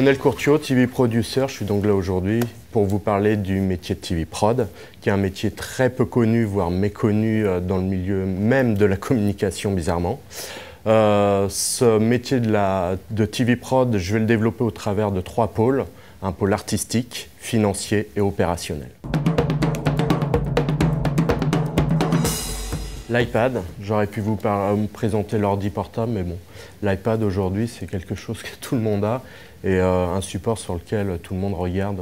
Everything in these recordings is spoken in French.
Lionel Courtiot, TV Producer. Je suis donc là aujourd'hui pour vous parler du métier de TV Prod, qui est un métier très peu connu, voire méconnu dans le milieu même de la communication, bizarrement. Ce métier de TV Prod, je vais le développer au travers de 3 pôles. Un pôle artistique, financier et opérationnel. L'iPad, j'aurais pu vous présenter l'ordi portable, mais bon, l'iPad aujourd'hui c'est quelque chose que tout le monde a et un support sur lequel tout le monde regarde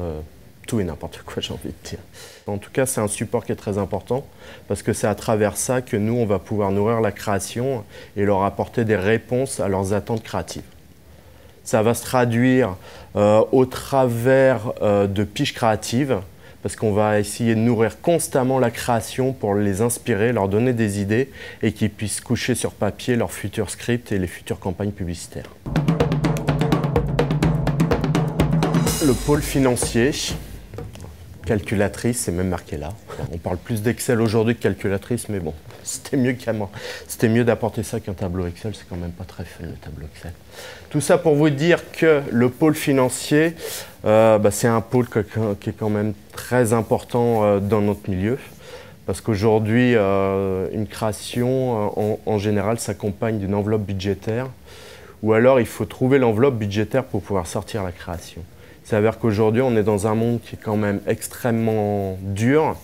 tout et n'importe quoi, j'ai envie de dire. En tout cas, c'est un support qui est très important parce que c'est à travers ça que nous, on va pouvoir nourrir la création et leur apporter des réponses à leurs attentes créatives. Ça va se traduire au travers de piches créatives, parce qu'on va essayer de nourrir constamment la création pour les inspirer, leur donner des idées et qu'ils puissent coucher sur papier leurs futurs scripts et les futures campagnes publicitaires. Le pôle financier, calculatrice, c'est même marqué là. On parle plus d'Excel aujourd'hui que calculatrice, mais bon, c'était mieux d'apporter ça qu'un tableau Excel, c'est quand même pas très fun le tableau Excel. Tout ça pour vous dire que le pôle financier, c'est un pôle qui est quand même très important dans notre milieu. Parce qu'aujourd'hui, une création, en général, s'accompagne d'une enveloppe budgétaire. Ou alors, il faut trouver l'enveloppe budgétaire pour pouvoir sortir la création. Il s'avère qu'aujourd'hui, on est dans un monde qui est quand même extrêmement dur.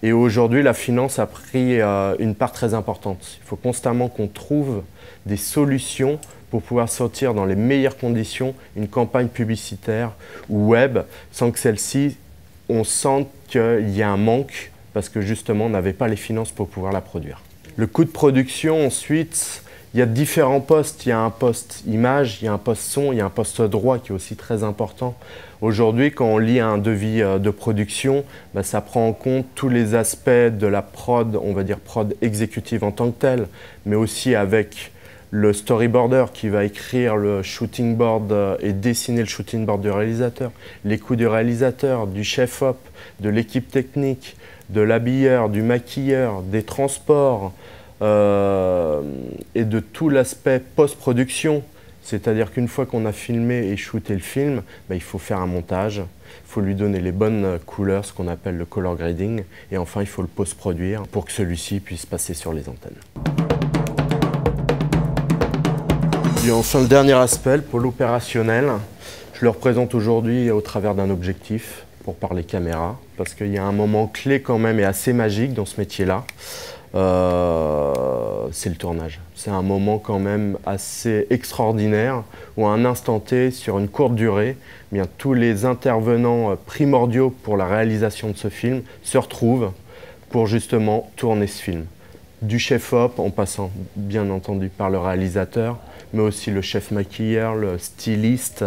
Et aujourd'hui, la finance a pris une part très importante. Il faut constamment qu'on trouve des solutions pour pouvoir sortir dans les meilleures conditions une campagne publicitaire ou web, sans que celle-ci, on sente qu'il y a un manque parce que justement, on n'avait pas les finances pour pouvoir la produire. Le coût de production, ensuite, il y a différents postes. Il y a un poste image, il y a un poste son, il y a un poste droit qui est aussi très important. Aujourd'hui, quand on lit un devis de production, ça prend en compte tous les aspects de la prod, on va dire prod exécutive en tant que telle, mais aussi avec le storyboarder qui va écrire le shooting board et dessiner le shooting board du réalisateur, les coûts du réalisateur, du chef-op, de l'équipe technique, de l'habilleur, du maquilleur, des transports et de tout l'aspect post-production. C'est-à-dire qu'une fois qu'on a filmé et shooté le film, il faut faire un montage, il faut lui donner les bonnes couleurs, ce qu'on appelle le color grading, et enfin il faut le post-produire pour que celui-ci puisse passer sur les antennes. Et enfin, le dernier aspect, le pôle opérationnel, je le représente aujourd'hui au travers d'un objectif pour parler caméra, parce qu'il y a un moment clé quand même et assez magique dans ce métier-là, c'est le tournage. C'est un moment quand même assez extraordinaire où à un instant T, sur une courte durée, tous les intervenants primordiaux pour la réalisation de ce film se retrouvent pour justement tourner ce film. Du chef-op, en passant bien entendu par le réalisateur, mais aussi le chef maquilleur, le styliste,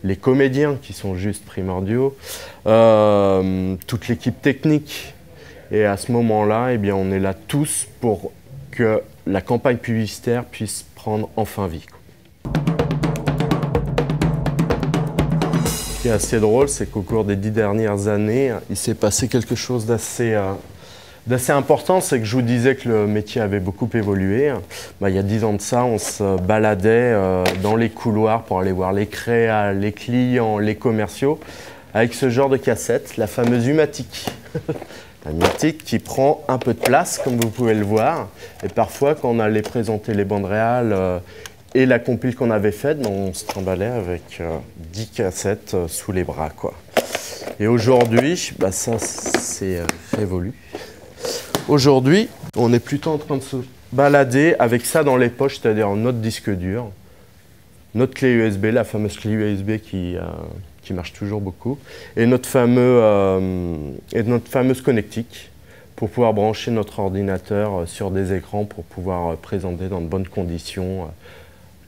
les comédiens qui sont juste primordiaux, toute l'équipe technique. Et à ce moment-là, on est là tous pour que la campagne publicitaire puisse prendre enfin vie. Ce qui est assez drôle, c'est qu'au cours des 10 dernières années, il s'est passé quelque chose d'assez important, c'est que je vous disais que le métier avait beaucoup évolué. Il y a 10 ans de ça, on se baladait dans les couloirs pour aller voir les créas, les clients, les commerciaux, avec ce genre de cassette, la fameuse U-matic. La U-matic qui prend un peu de place, comme vous pouvez le voir. Et parfois, quand on allait présenter les bandes réales et la compile qu'on avait faite, on se trimballait avec 10 cassettes sous les bras, quoi. Et aujourd'hui, ça c'est révolu. Aujourd'hui, on est plutôt en train de se balader avec ça dans les poches, c'est-à-dire notre disque dur, notre clé USB, la fameuse clé USB qui marche toujours beaucoup, et notre fameuse connectique pour pouvoir brancher notre ordinateur sur des écrans pour pouvoir présenter dans de bonnes conditions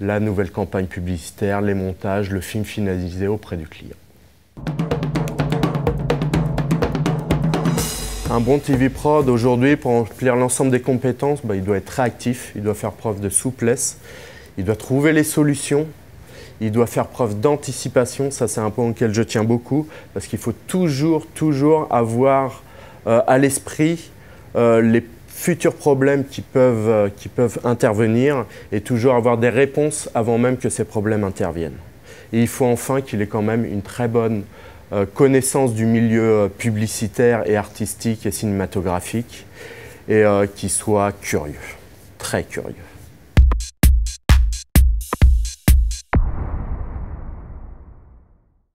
la nouvelle campagne publicitaire, les montages, le film finalisé auprès du client. Un bon TV Prod aujourd'hui, pour remplir l'ensemble des compétences, il doit être réactif, il doit faire preuve de souplesse, il doit trouver les solutions, il doit faire preuve d'anticipation. Ça, c'est un point auquel je tiens beaucoup, parce qu'il faut toujours avoir à l'esprit les futurs problèmes qui peuvent intervenir et toujours avoir des réponses avant même que ces problèmes interviennent. Et il faut enfin qu'il ait quand même une très bonne connaissance du milieu publicitaire et artistique et cinématographique et qu'il soit curieux, très curieux.